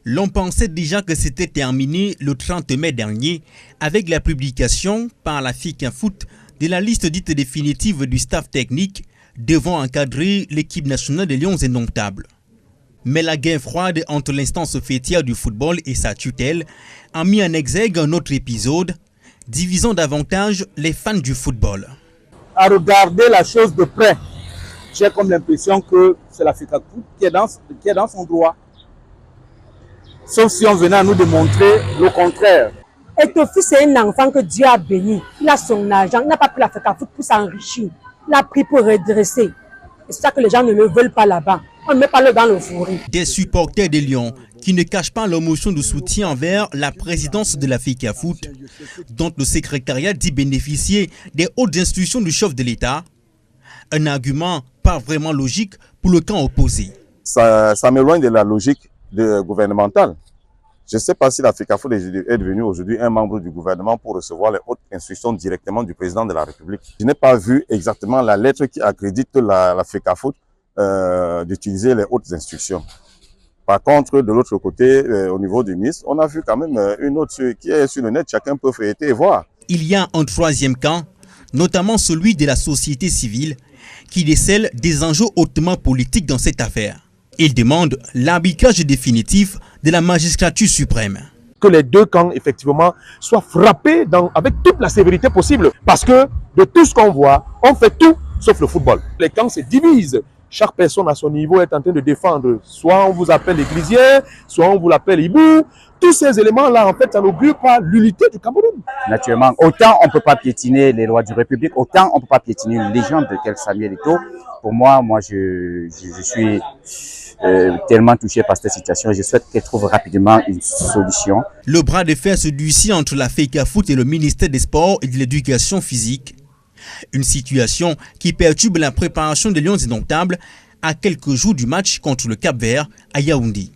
L'on pensait déjà que c'était terminé le 30 mai dernier avec la publication par la FECAFOOT de la liste dite définitive du staff technique devant encadrer l'équipe nationale des Lions indomptables. Mais la guerre froide entre l'instance fêtière du football et sa tutelle a mis en exergue un autre épisode, divisant davantage les fans du football. À regarder la chose de près, j'ai comme l'impression que c'est la FECAFOOT qui est dans son droit. Sauf si on venait à nous démontrer le contraire. Et ton fils est un enfant que Dieu a béni. Il a son argent, il n'a pas pris la FECAFOOT pour s'enrichir. Il a pris pour redresser. Et c'est ça que les gens ne le veulent pas là-bas. On ne met pas le dans le fourri. Des supporters des Lions qui ne cachent pas leur motion de soutien envers la présidence de la FECAFOOT, dont le secrétariat dit bénéficier des hautes institutions du chef de l'État. Un argument pas vraiment logique pour le camp opposé. Ça m'éloigne de la logique gouvernementale. Je ne sais pas si la FECAFOOT est devenue aujourd'hui un membre du gouvernement pour recevoir les hautes instructions directement du président de la République. Je n'ai pas vu exactement la lettre qui accrédite la FECAFOOT d'utiliser les hautes instructions. Par contre, de l'autre côté, au niveau du ministre, on a vu quand même une autre qui est sur le net, chacun peut feuilleter et voir. Il y a un troisième camp, notamment celui de la société civile, qui décèle des enjeux hautement politiques dans cette affaire. Il demande l'arbitrage définitif de la magistrature suprême. Que les deux camps, effectivement, soient frappés avec toute la sévérité possible. Parce que de tout ce qu'on voit, on fait tout sauf le football. Les camps se divisent. Chaque personne à son niveau est en train de défendre. Soit on vous appelle l'églisier, soit on vous l'appelle hibou. Tous ces éléments-là, en fait, ça n'augure pas l'unité du Cameroun. Naturellement, autant on ne peut pas piétiner les lois du République, autant on ne peut pas piétiner une légende de tel Samuel Eto'o. Pour moi, je suis tellement touché par cette situation. Je souhaite qu'elle trouve rapidement une solution. Le bras de fer se durcit entre la FECAFOOT et le ministère des Sports et de l'Éducation physique. Une situation qui perturbe la préparation des Lions indomptables à quelques jours du match contre le Cap-Vert à Yaoundé.